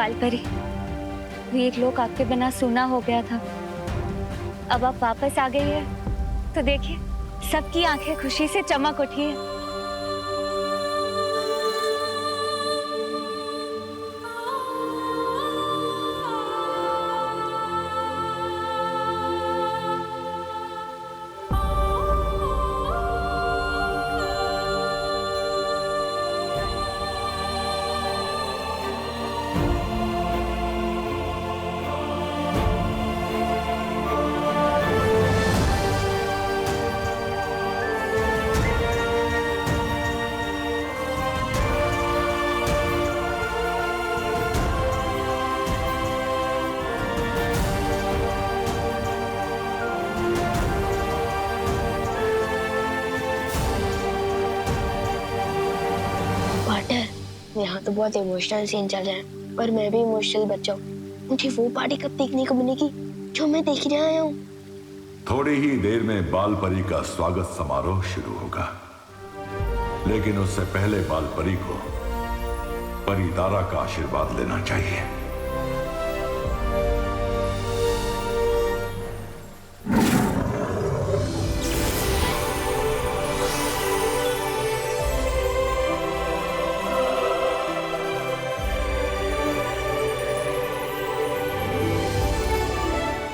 बालपरी, वीर लोक आपके बिना सूना हो गया था। अब आप वापस आ गई है तो देखिए सबकी आंखें खुशी से चमक उठी है। यहाँ तो बहुत इमोशनल सीन चल रहा है, पर मैं भी इमोशनल बच्चा हूँ। मुझे वो पार्टी कब देखने को मिलेगी जो मैं देख ही आया हूँ। थोड़ी ही देर में बालपरी का स्वागत समारोह शुरू होगा, लेकिन उससे पहले बालपरी को परितारा का आशीर्वाद लेना चाहिए।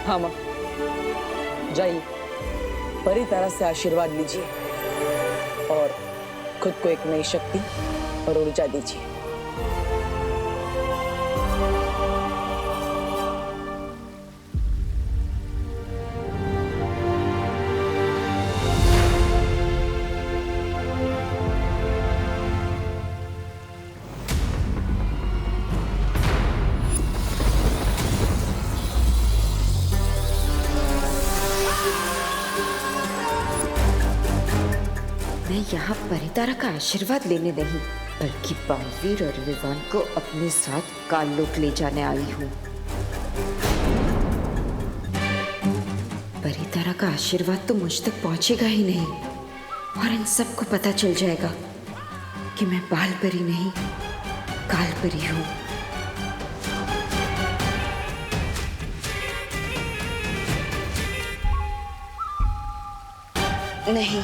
हाँ माँ, जाइए परितारा से आशीर्वाद लीजिए और खुद को एक नई शक्ति और ऊर्जा दीजिए। मैं यहाँ परितारा का आशीर्वाद लेने नहीं, बल्कि बालवीर और विवान को अपने साथ काललोक ले जाने आई हूँ। परितारा का आशीर्वाद तो मुझ तक पहुंचेगा ही नहीं और इन सबको पता चल जाएगा कि मैं बालपरी नहीं कालपरी हूँ। नहीं,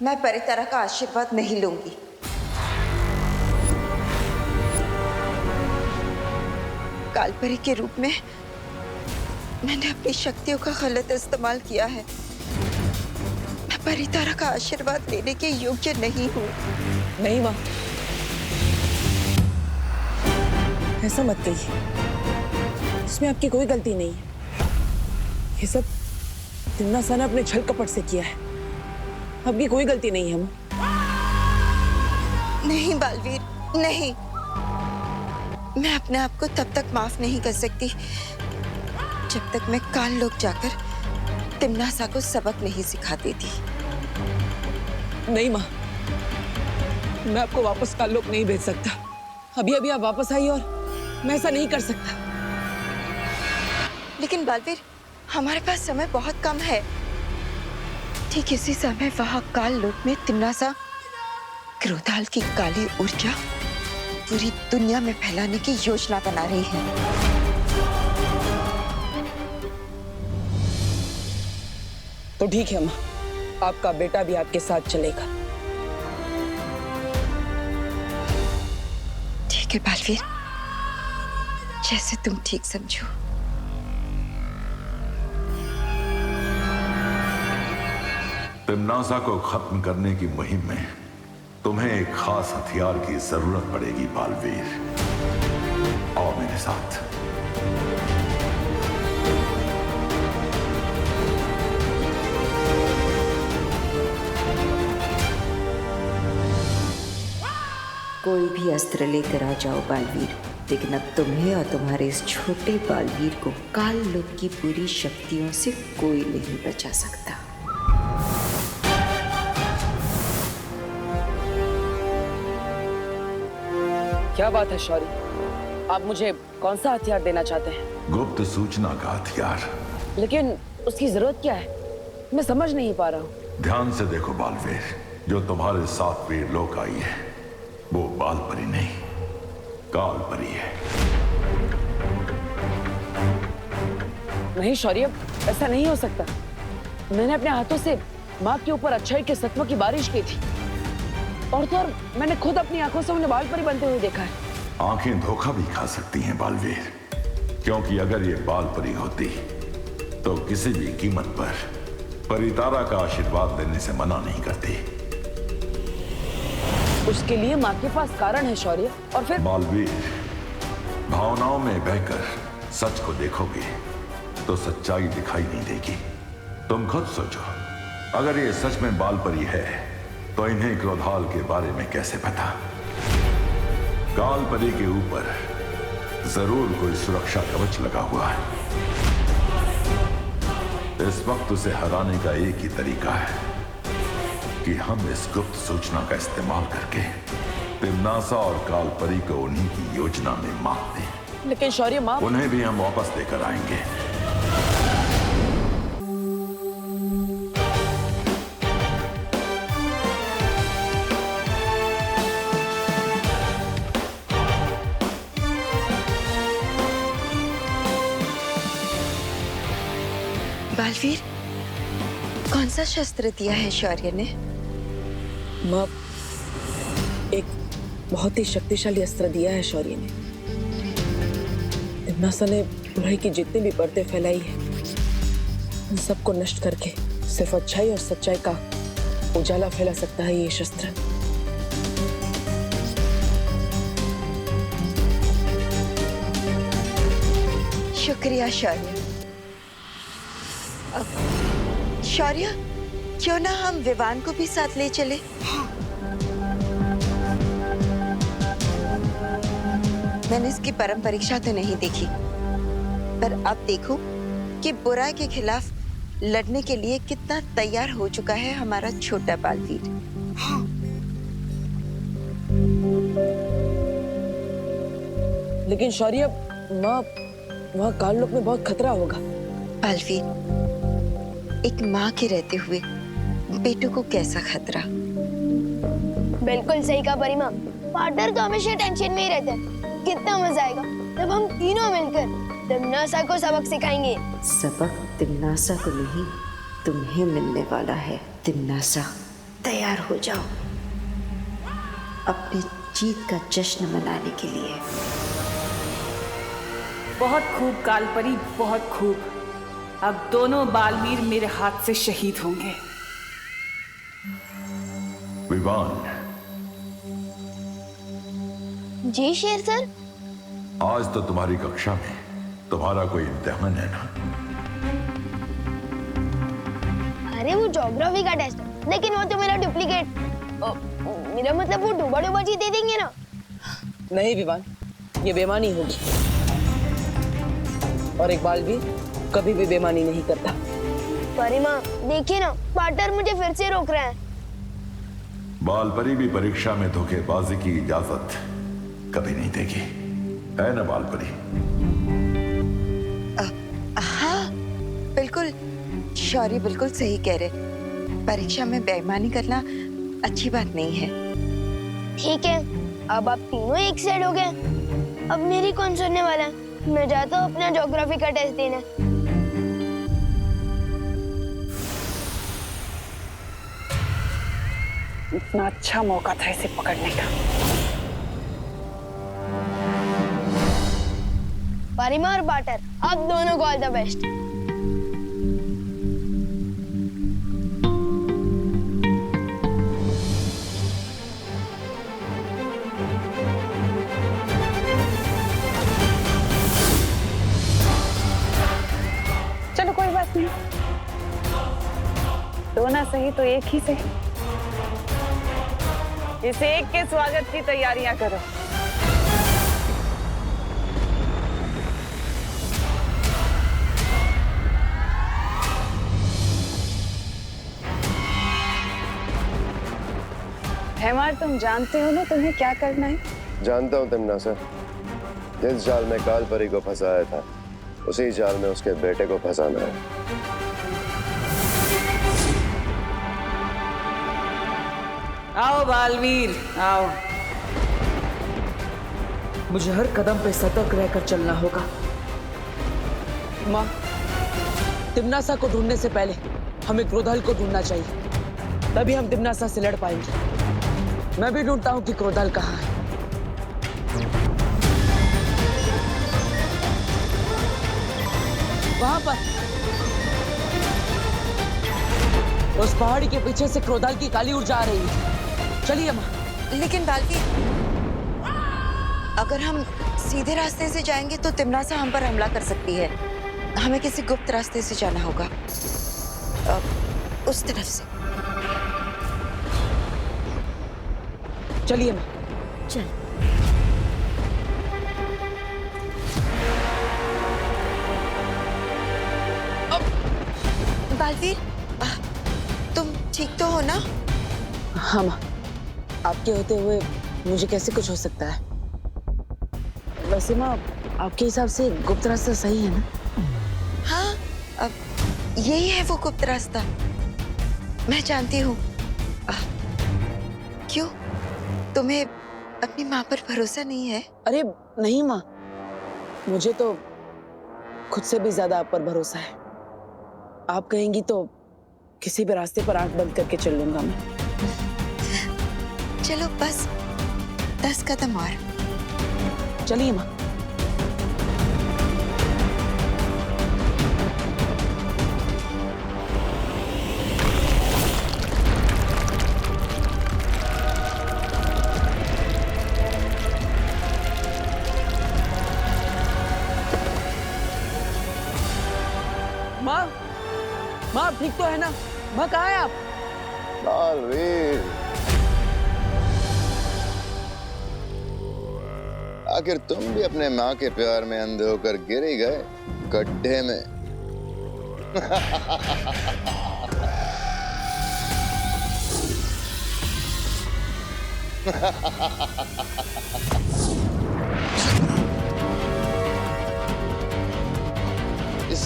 मैं परितारा का आशीर्वाद नहीं लूंगी। कालपरी के रूप में मैंने अपनी शक्तियों का गलत इस्तेमाल किया है। मैं परितारा का आशीर्वाद लेने के योग्य नहीं हूँ। नहीं माँ, ऐसा मत कहिए। इसमें आपकी कोई गलती नहीं है। ये सब तिम्नासा ने अपने छल कपट से किया है। आपकी कोई गलती नहीं है माँ। नहीं बालवीर, नहीं। मैं अपने आप को तब तक माफ नहीं कर सकती जब तक मैं काललोक जाकर तिम्नासा को सबक नहीं सिखा देती। नहीं माँ, मैं आपको वापस काललोक नहीं भेज सकता। अभी अभी आप वापस आइए और मैं ऐसा नहीं कर सकता। लेकिन बालवीर, हमारे पास समय बहुत कम है। ठीक इसी समय वहां काललोक में तिम्नासा क्रोधाल की काली ऊर्जा पूरी दुनिया में फैलाने की योजना बना रही है। तो ठीक है माँ, आपका बेटा भी आपके साथ चलेगा। ठीक है बालवीर, जैसे तुम ठीक समझो। तिम्नासा को खत्म करने की मुहिम में तुम्हें एक खास हथियार की जरूरत पड़ेगी बालवीर। आओ मेरे साथ। कोई भी अस्त्र लेकर आ जाओ बालवीर, लेकिन अब तुम्हें और तुम्हारे इस छोटे बालवीर को काललोक की पूरी शक्तियों से कोई नहीं बचा सकता। क्या बात है शौरी, आप मुझे कौन सा हथियार देना चाहते हैं? गुप्त सूचना का हथियार। लेकिन उसकी जरूरत क्या है? मैं समझ नहीं पा रहा हूँ। ध्यान से देखो बालवीर, जो तुम्हारे साथ वीर लोक आई है वो बालपरी नहीं कालपरी है। नहीं शौर्य, ऐसा नहीं हो सकता। मैंने अपने हाथों से माँ के ऊपर अच्छाई के सत्व की बारिश की थी, और तो और मैंने खुद अपनी आंखों से उन्हें बाल परी बनते हुए देखा है। आंखें धोखा भी खा सकती हैं बालवीर, क्योंकि अगर ये बाल परी होती तो किसी भी कीमत पर परितारा का आशीर्वाद लेने से मना नहीं करती। उसके लिए माँ के पास कारण है शौर्य। और फिर बालवीर, भावनाओं में बहकर सच को देखोगे तो सच्चाई दिखाई नहीं देगी। तुम खुद सोचो, अगर ये सच में बाल परी है तो इन्हें क्रोधाल के बारे में कैसे पता? काल परी के ऊपर जरूर कोई सुरक्षा कवच लगा हुआ है। इस वक्त उसे हराने का एक ही तरीका है कि हम इस गुप्त सूचना का इस्तेमाल करके तिम्नासा और काल परी को उन्हीं की योजना में मार दें। लेकिन शौर्य माँ, उन्हें भी हम वापस लेकर आएंगे। बालवीर, कौन सा शस्त्र दिया है शौर्य ने? माँ, एक बहुत ही शक्तिशाली अस्त्र दिया है शौर्य ने। तिम्नासा ने बुराई की जितनी भी परतें फैलाई है, उन सबको नष्ट करके सिर्फ अच्छाई और सच्चाई का उजाला फैला सकता है ये शस्त्र। शुक्रिया शौर्य। शौर्य, क्यों ना हम विवान को भी साथ ले चले? मैंने इसकी परम परीक्षा तो नहीं देखी, पर अब देखो कि बुराई के खिलाफ लड़ने के लिए कितना तैयार हो चुका है हमारा छोटा बालवीर। लेकिन शौर्य माँ, वहाँ काललोक में बहुत खतरा होगा। बालवीर, एक माँ के रहते हुए बेटों को कैसा खतरा? बिल्कुल सही कहा परिमा। पार्टनर तो हमेशा टेंशन में ही रहते हैं। कितना मजा आएगा जब हम तीनों मिलकर तिम्नासा को सबक सिखाएंगे। सबक तिम्नासा को नहीं, तुम्हें मिलने वाला है। तिम्नासा, तैयार हो जाओ अपनी जीत का जश्न मनाने के लिए। बहुत खूब कालपरी, बहुत खूब। अब दोनों बालवीर मेरे हाथ से शहीद होंगे। विवान। जी शेर सर। आज तो तुम्हारी कक्षा में तुम्हारा कोई इम्तिहान है ना? अरे वो ज्योग्राफी का टेस्ट है, लेकिन वो तो मेरा डुप्लीकेट। मेरा मतलब वो डूबा डूबा जी दे देंगे ना? नहीं विवान, ये बेईमानी होगी, और एक बालवीर कभी भी बेईमानी नहीं करता। परिमा देखिए ना, पार्टनर मुझे फिर से रोक रहे हैं। बालपरी भी परीक्षा में धोखेबाजी की इजाजत कभी नहीं देगी, है ना बालपरी? हाँ बिल्कुल, शौर्य बिल्कुल सही कह रहे। परीक्षा में बेईमानी करना अच्छी बात नहीं है। ठीक है, अब आप तीनों एक साइड हो गए। अब मेरी कौन सुनने वाला है? मैं जाता हूँ अपना ज्योग्राफी का टेस्ट देने। इतना अच्छा मौका था इसे पकड़ने का। परिमा और पार्टनर, आप दोनों को ऑल द बेस्ट। चलो कोई बात नहीं, दो ना सही तो एक ही सही। इस एक के स्वागत की तैयारियां करो। हेमार, तुम जानते हो ना तुम्हें क्या करना है? जानता हूँ तिम्नासा, जिस जाल में काल परी को फंसाया था उसी जाल में उसके बेटे को फंसाना है। आओ बालवीर, आओ। मुझे हर कदम पे सतर्क रहकर चलना होगा। माँ, तिम्नासा को ढूंढने से पहले हमें क्रोधाल को ढूंढना चाहिए, तभी हम तिम्नासा से लड़ पाएंगे। मैं भी ढूंढता हूँ कि क्रोधाल कहाँ है। वहां पर उस पहाड़ी के पीछे से क्रोधाल की काली ऊर्जा आ रही है। चलिए माँ। लेकिन बालवीर, अगर हम सीधे रास्ते से जाएंगे तो तिम्नासा हम पर हमला कर सकती है। हमें किसी गुप्त रास्ते से जाना होगा, उस तरफ से। चलिए माँ। चल। बालवीर, तुम ठीक तो हो ना? हाँ माँ, आपके होते हुए मुझे कैसे कुछ हो सकता है? वैसे माँ, आपके हिसाब से गुप्त रास्ता सही है ना? हाँ, अब यही है वो गुप्त रास्ता। मैं जानती हूँ। क्यों, तुम्हें अपनी माँ पर भरोसा नहीं है? अरे नहीं माँ, मुझे तो खुद से भी ज्यादा आप पर भरोसा है। आप कहेंगी तो किसी भी रास्ते पर आंख बंद करके चल लूंगा मैं। चलो बस 10 कदम और। चलिए माँ। माँ, माँ ठीक तो है ना? माँ कहाँ है आप? बालवीर, आखिर तुम भी अपने माँ के प्यार में अंधे होकर गिर ही गए गड्ढे में। इस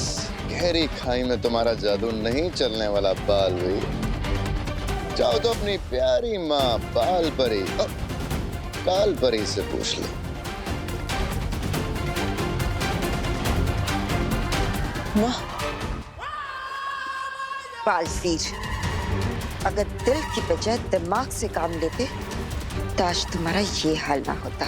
गहरी खाई में तुम्हारा जादू नहीं चलने वाला बालवीर। जाओ तो अपनी प्यारी माँ बाल परी, काल परी से पूछ लो। माँ, बालवीर, अगर दिल की बजाय दिमाग से काम लेते तो आज तुम्हारा ये हाल ना होता।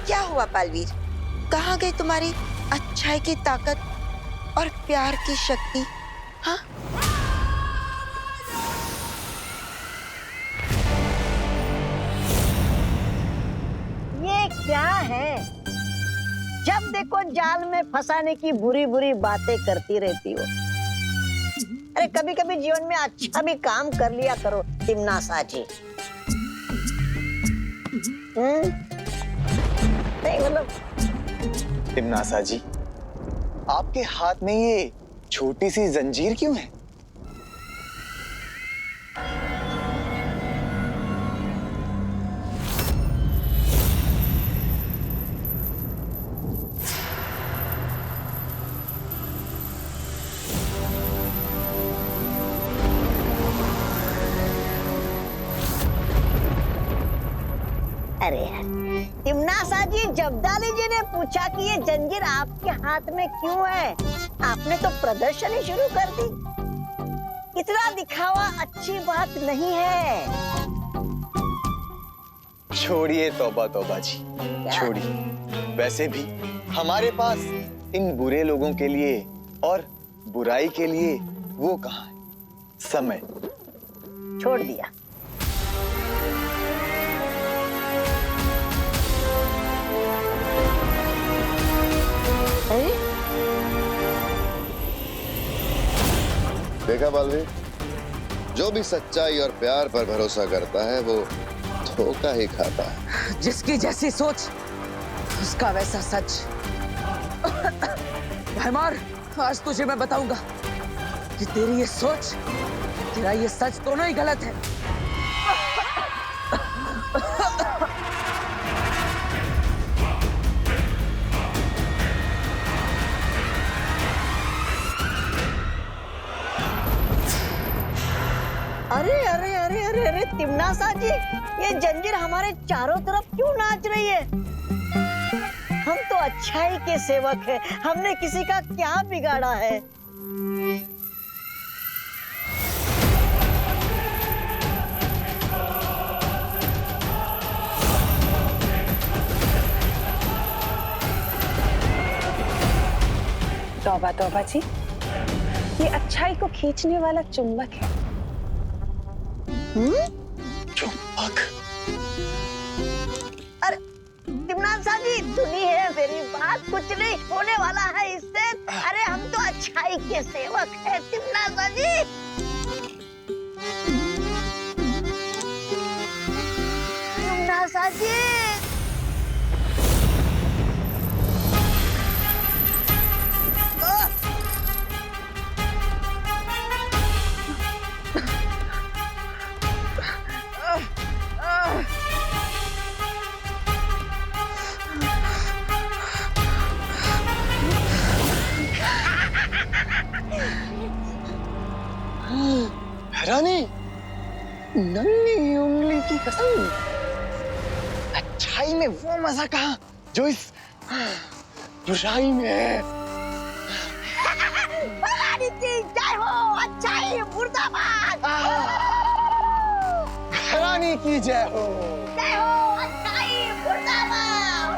क्या हुआ बालवीर? कहाँ गई तुम्हारी अच्छाई की ताकत और प्यार की शक्ति? हाँ, ये क्या है? जब देखो जाल में फंसाने की बुरी बुरी बातें करती रहती हो। अरे कभी कभी जीवन में अच्छा भी काम कर लिया करो तिम्नासा जी। नहीं मतलब तिम्नासा जी, आपके हाथ में ये छोटी सी जंजीर क्यों है? अरे यार, तिम्नासा जी, जब्दाली जी ने पूछा कि ये जंजीर आपके हाथ में क्यों है, आपने तो प्रदर्शन ही शुरू कर दी। इतना दिखावा अच्छी बात नहीं है। छोड़िए तौबा तौबा जी, छोड़िए। वैसे भी हमारे पास इन बुरे लोगों के लिए और बुराई के लिए वो कहाँ है समय। छोड़ दिया। देखा बालवीर, जो भी सच्चाई और प्यार पर भरोसा करता है वो धोखा ही खाता है। जिसकी जैसी सोच उसका वैसा सच। भैमार, आज तुझे मैं बताऊंगा कि तेरी ये सोच, तेरा ये सच दोनों ही गलत है। तिमनासा जी, ये जंजीर हमारे चारों तरफ क्यों नाच रही है? हम तो अच्छाई के सेवक हैं, हमने किसी का क्या बिगाड़ा है? तौबा तौबा जी, ये अच्छाई को खींचने वाला चुंबक है। चुंबक? अरे तिमनासा जी, सुनी है मेरी बात, कुछ नहीं होने वाला है इससे। अरे हम तो अच्छाई के सेवक हैं तिमनासा जी। तिमनासा जी, रानी, नन्ही उंगली की कसम, अच्छाई में वो मजा कहाँ जो इस बुराई में है। भवानी की जय हो, अच्छाई मुर्दाबाद। रानी की जय हो। जय हो, अच्छाई मुर्दाबाद।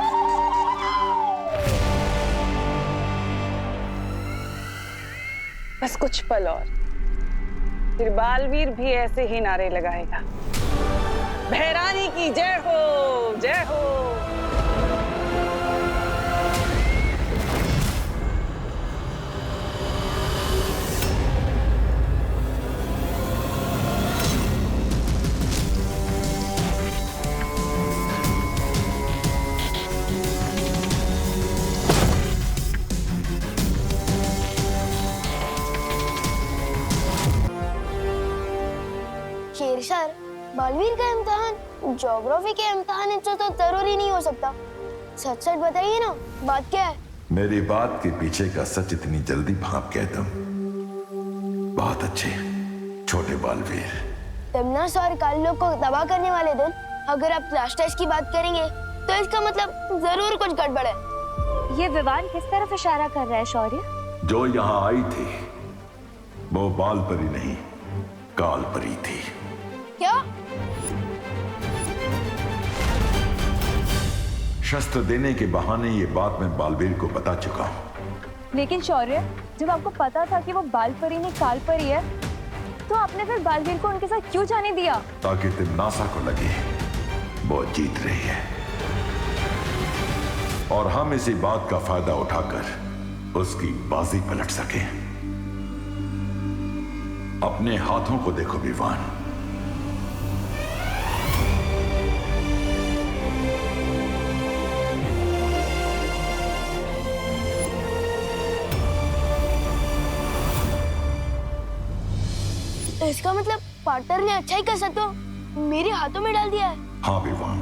बस कुछ पल और, फिर बालवीर भी ऐसे ही नारे लगाएगा, भैरानी की जय हो, जय हो। शेर सर, बालवीर का इम्तिहान ज्योग्राफी के इम्तिहान से तो जरूरी नहीं हो सकता। सच सच बताइए ना, बात क्या है? मेरी बात के पीछे का सच इतनी जल्दी भाप गए तुम? बहुत अच्छे छोटे बालवीर। तिमनासा और काल लोग को तबाह करने वाले दिन अगर आप क्लास टेस्ट की बात करेंगे तो इसका मतलब जरूर कुछ गड़बड़ है। ये विवान किस तरफ इशारा कर रहा है शौर्य? जो यहाँ आई थी वो बाल परी नहीं, काल परी थी। क्या? शस्त्र देने के बहाने ये बात मैं बालवीर को बता चुका हूँ। लेकिन शौर्य, जब आपको पता था कि वो बाल परी नहीं काल परी है, तो आपने फिर बालवीर को उनके साथ क्यों जाने दिया? ताकि तिमनासा को लगे वो जीत रही है और हम इसी बात का फायदा उठाकर उसकी बाजी पलट सके। अपने हाथों को देखो विवान। इसका मतलब पार्टनर ने अच्छाई का सत्व मेरे हाथों में डाल दिया है। हाँ विवान,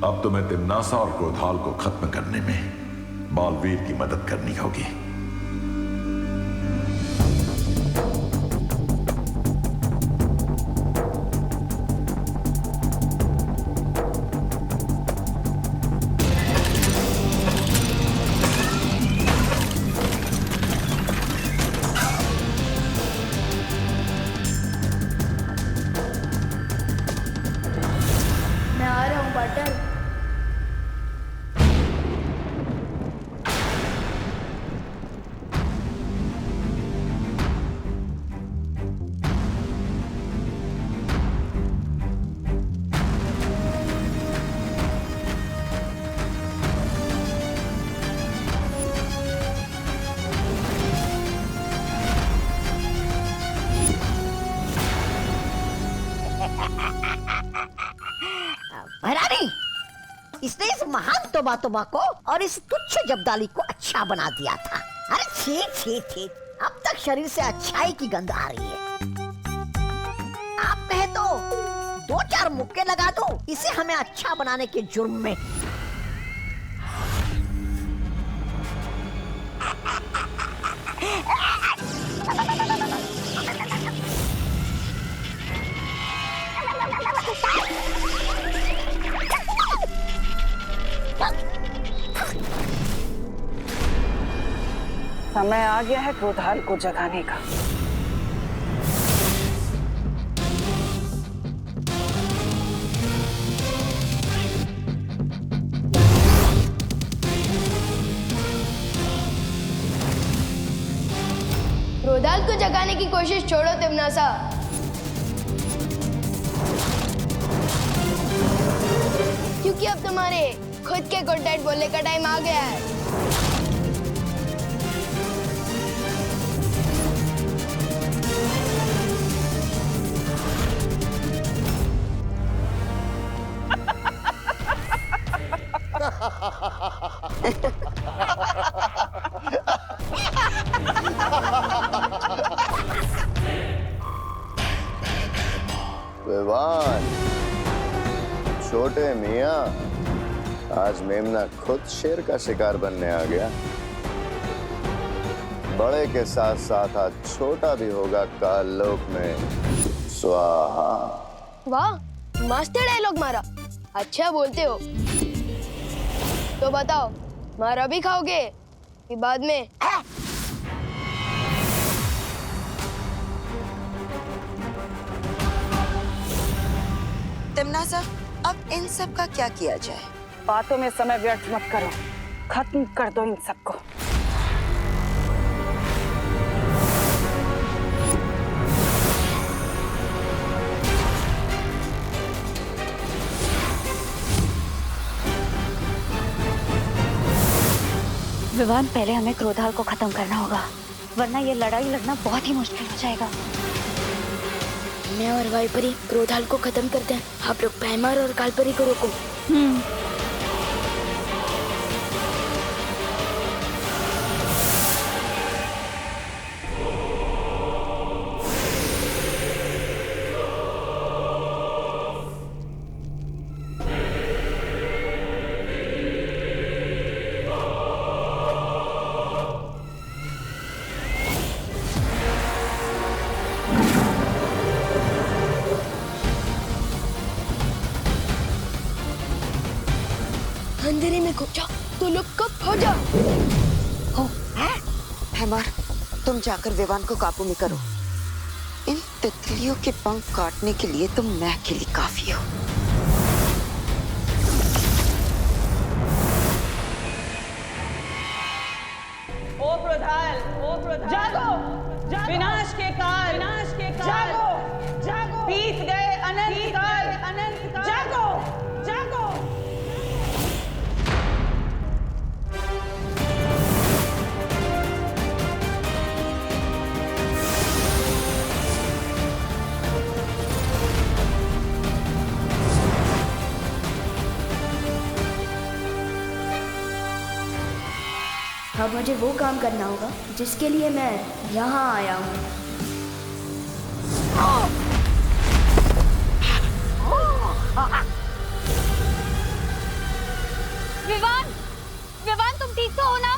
अब तुम्हें तिमनासा और क्रोधाल को खत्म करने में बालवीर की मदद करनी होगी। मैं आ रहा हूँ पार्टनर। भैरानी, इसने इस महान तोबा को और इस तुच्छ जब्दाली को अच्छा बना दिया था। अरे छी छी छी, अब तक शरीर से अच्छाई की गंध आ रही है। आप कहे तो 2-4 मुक्के लगा दो इसे हमें अच्छा बनाने के जुर्म में। समय आ गया है क्रोधाल को जगाने का। क्रोधाल को जगाने की कोशिश छोड़ो तिम्नासा। क्योंकि अब तुम्हारे खुद के गुड नाइट बोलने का टाइम आ गया है। विवान, छोटे मियाँ, आज मेमना खुद शेर का शिकार बनने आ गया। बड़े के साथ साथ आज छोटा भी होगा काल लोक में। स्वाहा। वाह, मस्त डायलॉग मारा। अच्छा बोलते हो। तो बताओ, मारा भी खाओगे कि बाद में? तिम्नासा, अब इन सब का क्या किया जाए? बातों में समय व्यर्थ मत करो, खत्म कर दो इन सबको। विवान, पहले हमें क्रोधाल को खत्म करना होगा, वरना ये लड़ाई लड़ना बहुत ही मुश्किल हो जाएगा। मैं और वाइपरी क्रोधाल को खत्म करते हैं। आप लोग पैमार और कालपरी को रोको। अंधेरे में घुस जाओ तो लोग कब हो जाओ। हो, हैमर, तुम जाकर विवान को काबू में करो। इन तितलियों के पंख काटने के लिए तुम मैं अकेली काफी हो। ओ क्रोधाल, जागो, विनाश के काल, जागो, बीत गए अनंत काल, जागो, जागो। अब मुझे वो काम करना होगा जिसके लिए मैं यहाँ आया हूँ। विवान, विवान, तुम ठीक तो हो ना?